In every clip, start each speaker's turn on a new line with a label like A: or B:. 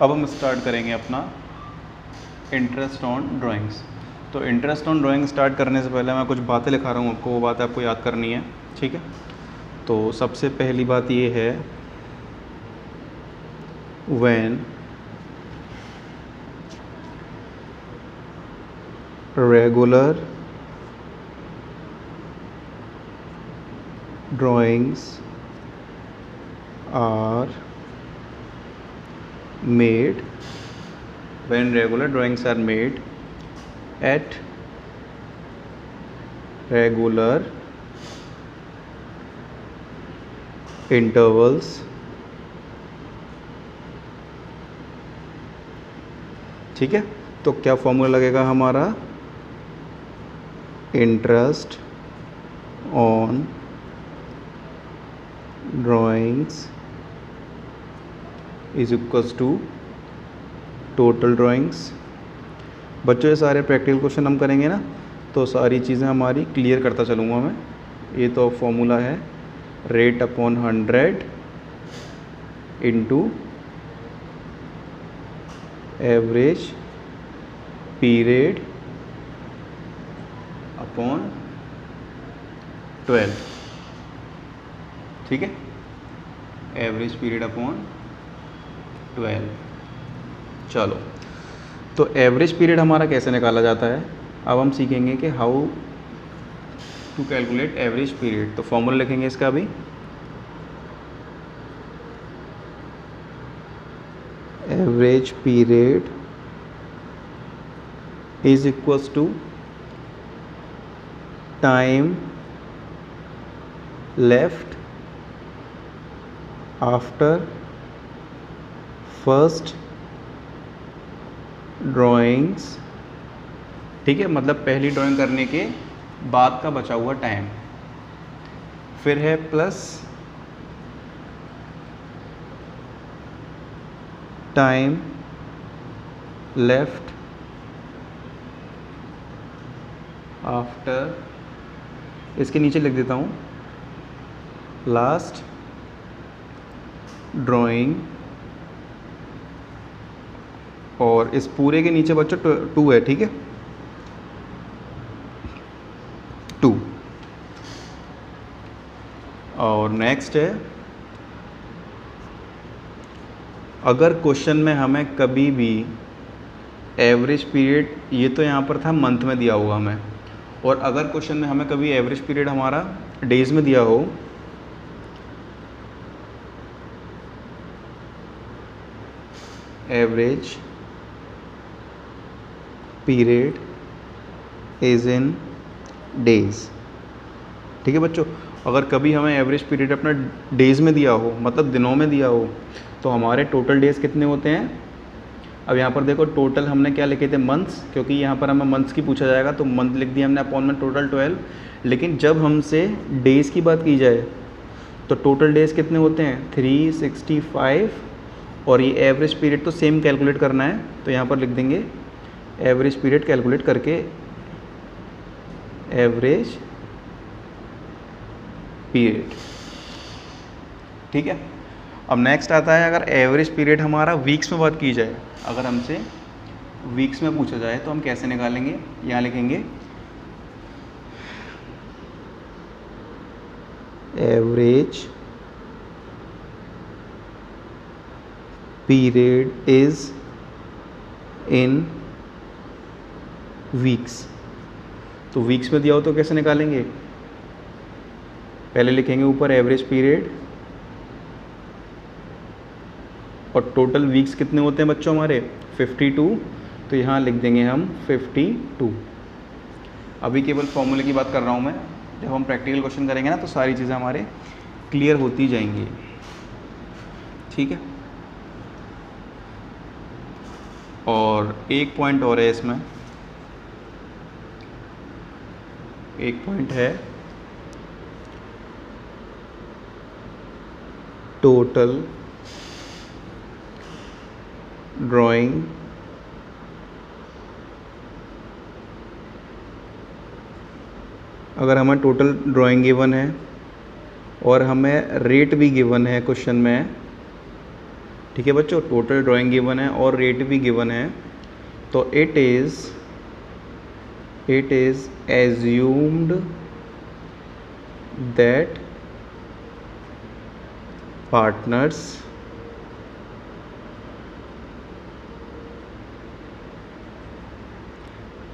A: अब हम स्टार्ट करेंगे अपना इंटरेस्ट ऑन ड्राइंग्स। तो इंटरेस्ट ऑन ड्राइंग स्टार्ट करने से पहले मैं कुछ बातें लिखा रहा हूँ आपको, वो बातें आपको याद करनी है, ठीक है। तो सबसे पहली बात ये है, when regular drawings are made, when regular drawings are made at regular intervals, ठीक है। तो क्या फॉर्मूला लगेगा हमारा, interest on drawings is equals to total drawings. बच्चों ये सारे प्रैक्टिकल क्वेश्चन हम करेंगे ना, तो सारी चीज़ें हमारी क्लियर करता चलूँगा मैं। ये तो फॉर्मूला है rate upon 100 into average period upon 12, ठीक है। Average period upon 12। चलो, तो एवरेज पीरियड हमारा कैसे निकाला जाता है, अब हम सीखेंगे कि how to calculate average period. तो फॉर्मूला लिखेंगे इसका भी, average period is equals to time left after first drawings, ठीक है, मतलब पहली ड्राइंग करने के बाद का बचा हुआ टाइम। फिर है प्लस टाइम लेफ्ट आफ्टर, इसके नीचे लिख देता हूँ लास्ट ड्राइंग, और इस पूरे के नीचे बच्चों 2 है, ठीक है, 2। और नेक्स्ट है, अगर क्वेश्चन में हमें कभी भी एवरेज पीरियड, ये तो यहाँ पर था मंथ में दिया होगा हमें, और अगर क्वेश्चन में हमें कभी एवरेज पीरियड हमारा डेज में दिया हो, average period is in days, ठीक है बच्चों। अगर कभी हमें एवरेज पीरियड अपना डेज में दिया हो, मतलब दिनों में दिया हो, तो हमारे टोटल डेज कितने होते हैं। अब यहाँ पर देखो, टोटल हमने क्या लिखे थे, मंथ्स, क्योंकि यहाँ पर हमें मंथ्स की पूछा जाएगा तो मंथ लिख दिया हमने अपॉन में टोटल 12। लेकिन जब हमसे डेज़ की बात की जाए तो टोटल डेज़ कितने होते हैं, 365, और ये एवरेज पीरियड तो सेम कैलकुलेट करना है, तो यहाँ पर लिख देंगे एवरेज पीरियड कैलकुलेट करके, एवरेज पीरियड, ठीक है। अब नेक्स्ट आता है, अगर एवरेज पीरियड हमारा वीक्स में बात की जाए, अगर हमसे वीक्स में पूछा जाए तो हम कैसे निकालेंगे, यहाँ लिखेंगे average period is in weeks. तो वीक्स में दिया हो तो कैसे निकालेंगे, पहले लिखेंगे ऊपर एवरेज पीरियड, और टोटल वीक्स कितने होते हैं बच्चों हमारे, 52, तो यहाँ लिख देंगे हम 52। अभी केवल फॉर्मूले की बात कर रहा हूँ मैं, जब हम प्रैक्टिकल क्वेश्चन करेंगे ना तो सारी चीज़ें हमारे क्लियर होती जाएंगी, ठीक है। और एक पॉइंट और है इसमें, एक पॉइंट है टोटल ड्राइंग अगर हमें टोटल ड्राइंग गिवन है और हमें रेट भी गिवन है क्वेश्चन में, ठीक है बच्चों, टोटल ड्राइंग गिवन है और रेट भी गिवन है, तो it is assumed that partners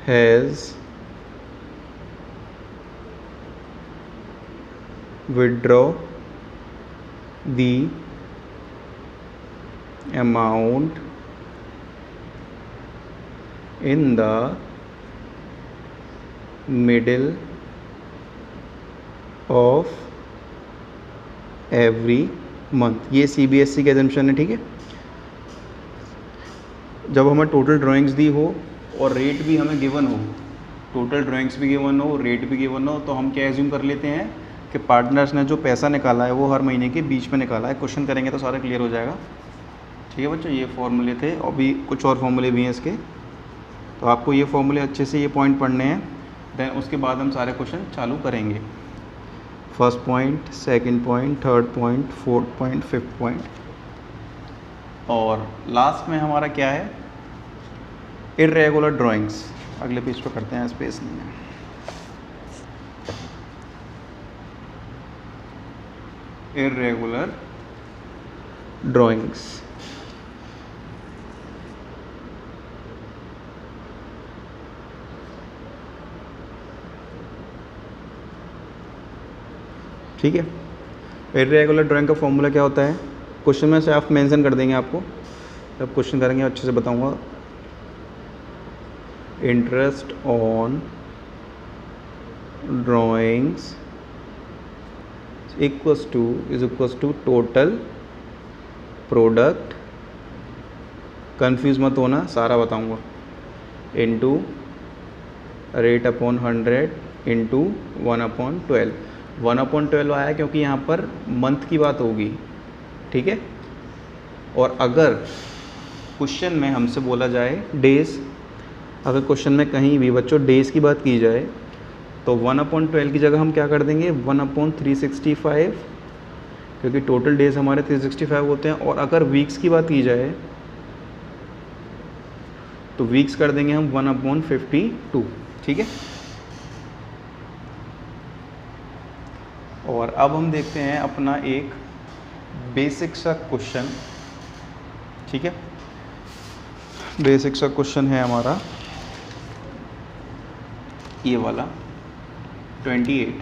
A: has withdraw the amount in the middle of every month। ये CBSE का एजम्पशन है, ठीक है। जब हमें टोटल ड्राइंग्स दी हो और रेट भी हमें गिवन हो, टोटल ड्राइंग्स भी गिवन हो, रेट भी गिवन हो, तो हम क्या एज्यूम कर लेते हैं कि पार्टनर्स ने जो पैसा निकाला है वो हर महीने के बीच में निकाला है। क्वेश्चन करेंगे तो सारा क्लियर हो जाएगा, ठीक है बच्चों। ये फॉर्मूले थे और भी कुछ और फॉर्मूले भी हैं इसके, तो आपको ये फॉर्मूले अच्छे से ये पॉइंट पढ़ने हैं, देन उसके बाद हम सारे क्वेश्चन चालू करेंगे। First point, second point, third point, fourth point, fifth point, और लास्ट में हमारा क्या है, इर्रेगुलर ड्राइंग्स। अगले पेज पर करते हैं, स्पेस नहीं है। इर्रेगुलर ड्राइंग्स, ठीक है। इर्रेगुलर ड्राइंग का फॉर्मूला क्या होता है, क्वेश्चन में से आप मेंशन कर देंगे, आपको जब क्वेश्चन करेंगे अच्छे से बताऊंगा। Interest on drawings equals to total product, confuse मत होना, सारा बताऊंगा, इनटू रेट अपॉन 100 इंटू 1/12। 1/12 आया क्योंकि यहाँ पर मंथ की बात होगी, ठीक है। और अगर क्वेश्चन में हमसे बोला जाए डेज़, अगर क्वेश्चन में कहीं भी बच्चों डेज़ की बात की जाए तो 1/12 की जगह हम क्या कर देंगे 1/365, क्योंकि टोटल डेज़ हमारे 365 होते हैं। और अगर वीक्स की बात की जाए तो वीक्स कर देंगे हम 1/52, ठीक है। और अब हम देखते हैं अपना एक बेसिक सा क्वेश्चन, ठीक है। बेसिक सा क्वेश्चन है हमारा ये वाला 28।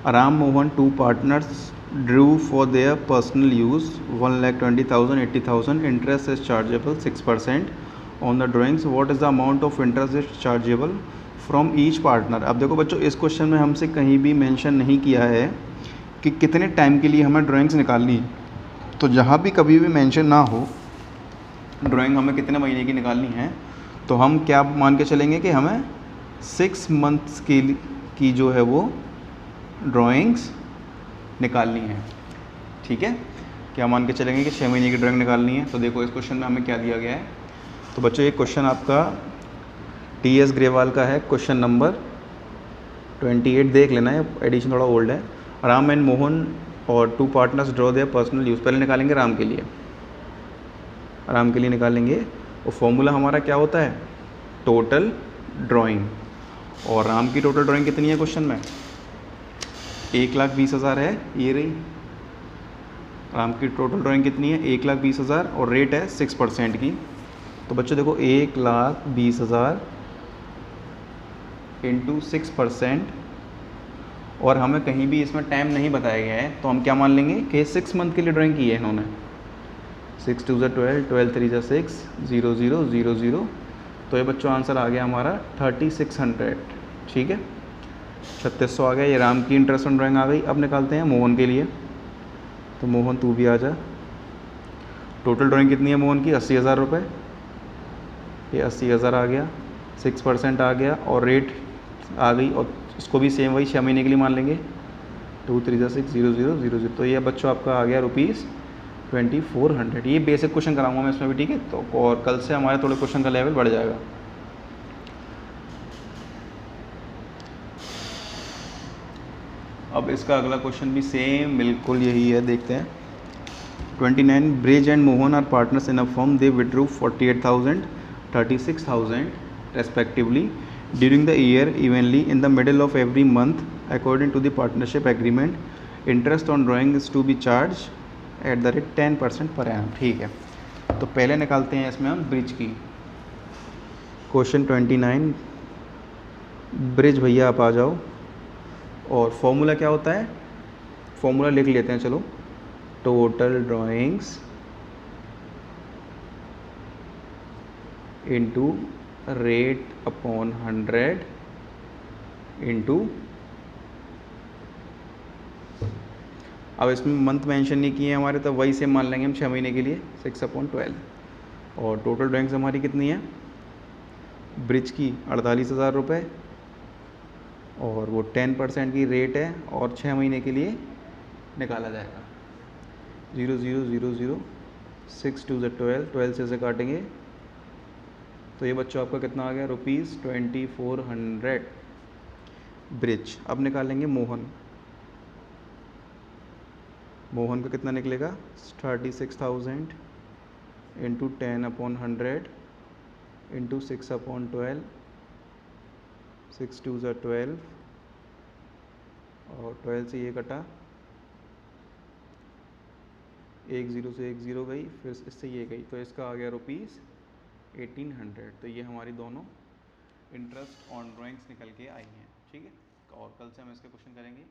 A: Ram Mohan, two partners, drew for their personal use 1,20,000, 80,000। Interest is chargeable 6% on the drawings. What is the amount of interest is chargeable from each partner. अब देखो बच्चों, इस क्वेश्चन में हमसे कहीं भी मेंशन नहीं किया है कि कितने टाइम के लिए हमें ड्राइंग्स निकालनी है। तो जहाँ भी कभी भी मेंशन ना हो ड्राइंग हमें कितने महीने की निकालनी है, तो हम क्या मान के चलेंगे कि हमें 6 मंथ्स की जो है वो ड्राइंग्स निकालनी है, ठीक है। क्या मान के चलेंगे कि 6 महीने की ड्राइंग निकालनी है। तो देखो इस क्वेश्चन में हमें क्या दिया गया है। तो बच्चों ये क्वेश्चन आपका TS ग्रेवाल का है, क्वेश्चन नंबर 28 देख लेना है, एडिशन थोड़ा ओल्ड है। राम एंड मोहन और two partners draw their personal use. पहले निकालेंगे राम के लिए, राम के लिए निकालेंगे। और फॉर्मूला हमारा क्या होता है, टोटल ड्राइंग। और राम की टोटल ड्राइंग कितनी है क्वेश्चन में, 1,20,000 है, ये रही। राम की टोटल ड्राइंग कितनी है 1,20,000 और रेट है 6% की। तो बच्चों देखो 1,20,000 इंटू 6%, और हमें कहीं भी इसमें टाइम नहीं बताया गया है, तो हम क्या मान लेंगे कि 6 मंथ के लिए ड्राइंग की है इन्होंने। 6 2 12, 12 3 6, 0 0 0 0। तो ये बच्चों आंसर आ गया हमारा 3600, ठीक है। 3600 आ गया। ये राम की इंटरेस्ट ऑन ड्राइंग आ गई। अब निकालते हैं मोहन के लिए। तो मोहन तू भी आ जा। टोटल ड्राइंग कितनी है मोहन की, 80,000 रुपये। ये 80,000 आ गया, 6% आ गया और रेट आ गई। और इसको भी सेम वही 6 महीने के लिए मान लेंगे। 2 3 6 0 0 0 0। तो ये बच्चों आपका आ गया ₹2400। ये बेसिक क्वेश्चन कराऊंगा मैं इसमें भी, ठीक है। तो और कल से हमारे थोड़े क्वेश्चन का लेवल बढ़ जाएगा। अब इसका अगला क्वेश्चन भी सेम बिल्कुल यही है, देखते हैं। 29 Brij and Mohan are partners in a firm, they withdrew 48,000 36,000 respectively during the year evenly in the middle of every month according to the partnership agreement. Interest on drawing is to be charged at the rate 10% per annum. ठीक है, तो पहले निकालते हैं इसमें हम bridge की. Question 29 bridge भैया आप आ जाओ. और फॉर्मूला क्या होता है, फॉर्मूला लिख लेते हैं चलो. Total drawings into rate upon 100 into, अब इसमें मंथ मेंशन नहीं किए हमारे, तो वही से मान लेंगे हम 6 महीने के लिए 6/12. और टोटल ड्राइंग्स हमारी कितनी है ब्रिज की 48,000 रुपये, और वो 10% की रेट है, और 6 महीने के लिए निकाला जाएगा. 0 0 0 0 6 2 12, 12 से काटेंगे तो ये बच्चों आपका कितना आ गया, ₹2400 ब्रिज. अब निकालेंगे मोहन. मोहन का कितना निकलेगा 36,000 इंटू 10/100 इंटू 6/12, 6 2 12, और 12 से ये कटा, 1 0 से 1 0 गई, फिर इससे ये गई, तो इसका आ गया ₹1800. तो ये हमारी दोनों इंटरेस्ट ऑन ड्राइंग्स निकल के आई हैं. ठीक है, और कल से हम इसके क्वेश्चन करेंगे.